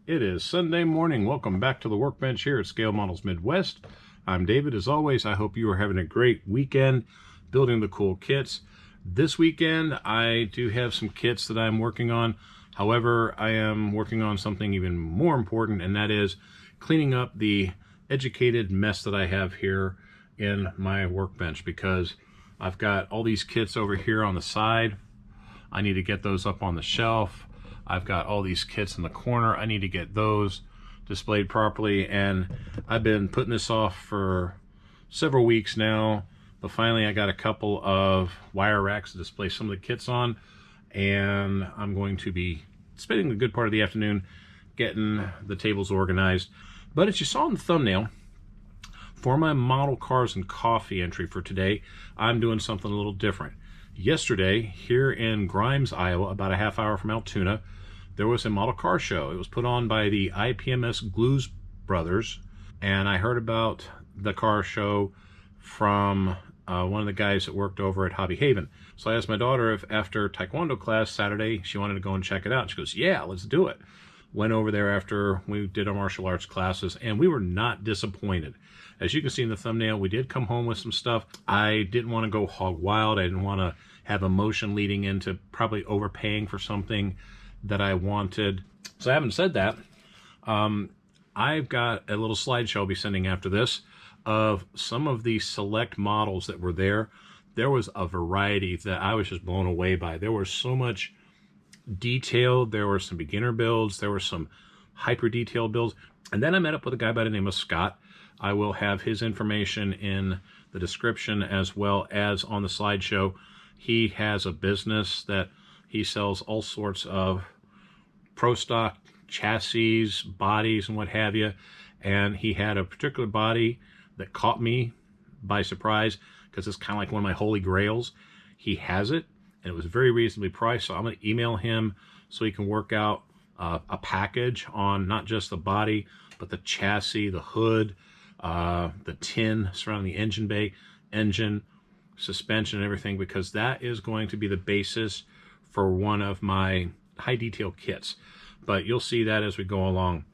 It is Sunday morning. Welcome back to the workbench here at Scale Models Midwest. I'm David. As always, I hope you are having a great weekend building the cool kits. This weekend, I do have some kits that I'm working on. However, I am working on something even more important, and that is cleaning up the educated mess that I have here in my workbench, because I've got all these kits over here on the side. I need to get those up on the shelf. I've got all these kits in the corner. I need to get those displayed properly, and I've been putting this off for several weeks now, but finally I got a couple of wire racks to display some of the kits on, and I'm going to be spending a good part of the afternoon getting the tables organized. But as you saw in the thumbnail, for my model cars and coffee entry for today, I'm doing something a little different. Yesterday, here in Grimes, Iowa, about a half hour from Altoona, there was a model car show. It was put on by the IPMS Glues Brothers, and I heard about the car show from one of the guys that worked over at Hobby Haven. So I asked my daughter if after Taekwondo class Saturday, she wanted to go and check it out. She goes, yeah, let's do it. Went over there after we did our martial arts classes, and we were not disappointed. As you can see in the thumbnail, we did come home with some stuff. I didn't want to go hog wild. I didn't want to have emotion leading into probably overpaying for something that I wanted. So having said that, I've got a little slideshow I'll be sending after this of some of the select models that were there. There was a variety that I was just blown away by. There was so much detail. There were some beginner builds. There were some hyper detailed builds. And then I met up with a guy by the name of Scott. I will have his information in the description as well as on the slideshow. He has a business that he sells all sorts of pro stock chassis, bodies, and what have you. And he had a particular body that caught me by surprise because it's kind of like one of my holy grails. He has it, and it was very reasonably priced. So I'm going to email him so he can work out a package on not just the body, but the chassis, the hood, the tin surrounding the engine bay, engine, suspension, and everything, because that is going to be the basis for one of my high detail kits. But you'll see that as we go along.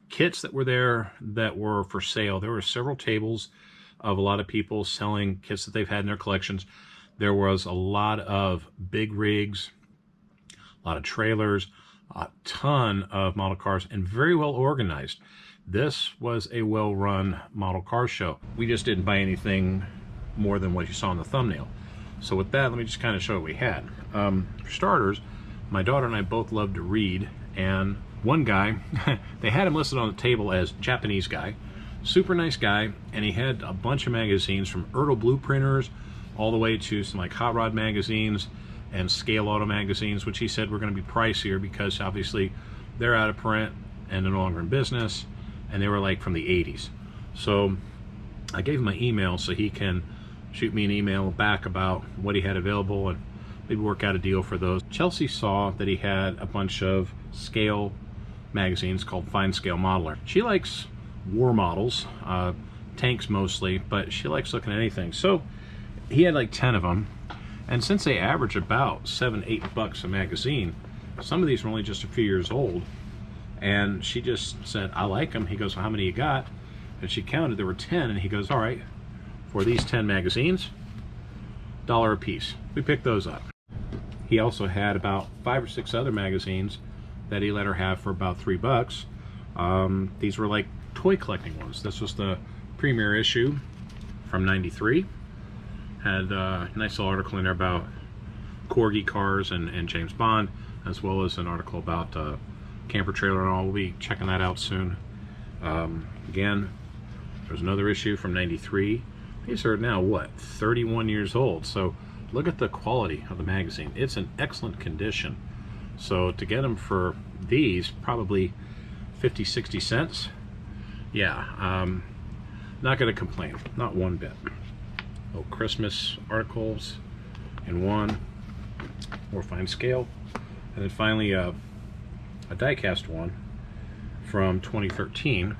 Kits that were there that were for sale. There were several tables of a lot of people selling kits that they've had in their collections. There was a lot of big rigs, a lot of trailers, a ton of model cars, and very well organized. This was a well-run model car show. We just didn't buy anything more than what you saw in the thumbnail. So with that, let me just kind of show what we had. For starters, my daughter and I both love to read, and one guy, they had him listed on the table as Japanese guy, super nice guy, and he had a bunch of magazines from Ertl Blueprinters all the way to some like hot rod magazines and scale auto magazines, which he said were going to be pricier because obviously they're out of print and they're no longer in business, and they were like from the 80s. So I gave him my email so he can shoot me an email back about what he had available and maybe work out a deal for those. Chelsea saw that he had a bunch of scale magazines called Fine Scale Modeler. She likes war models, tanks mostly, but she likes looking at anything. So he had like 10 of them, and since they average about $7-8 a magazine, some of these were only just a few years old, and she just said, I like them. He goes, well, how many you got? And she counted, there were 10, and he goes, all right, for these 10 magazines, $1 a piece. We picked those up. He also had about 5 or 6 other magazines that he let her have for about $3. These were like toy collecting ones. This was the premiere issue from '93. Had a nice little article in there about Corgi cars and James Bond, as well as an article about camper trailer and all. We'll be checking that out soon. Again, there's another issue from '93. These are now, what, 31 years old. So look at the quality of the magazine. It's in excellent condition. So to get them for these, probably 50-60 cents, yeah, not going to complain, not one bit. Oh, Christmas articles in one, more fine scale. And then finally a die-cast one from 2013,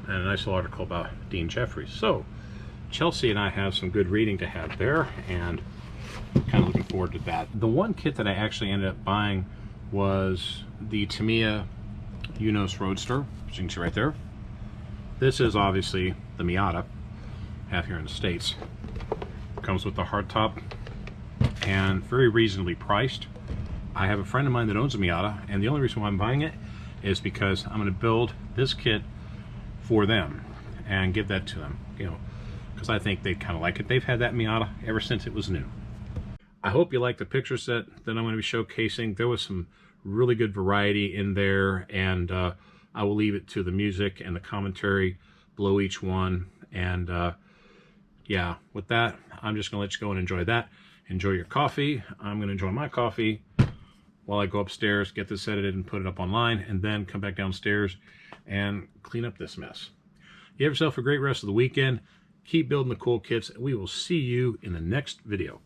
and a nice little article about Dean Jeffries. So Chelsea and I have some good reading to have there, and kind of looking forward to that. The one kit that I actually ended up buying was the Tamiya Unos Roadster, as you can see right there. This is obviously the Miata, have here in the States. Comes with the hardtop and very reasonably priced. I have a friend of mine that owns a Miata, and the only reason why I'm buying it is because I'm going to build this kit for them and give that to them, you know, because I think they'd kind of like it. They've had that Miata ever since it was new. I hope you like the picture set that I'm going to be showcasing. There was some really good variety in there, and I will leave it to the music and the commentary below each one. And yeah, with that, I'm just going to let you go and enjoy that. Enjoy your coffee. I'm going to enjoy my coffee while I go upstairs, get this edited and put it up online, and then come back downstairs and clean up this mess. You have yourself a great rest of the weekend. Keep building the cool kits, and we will see you in the next video.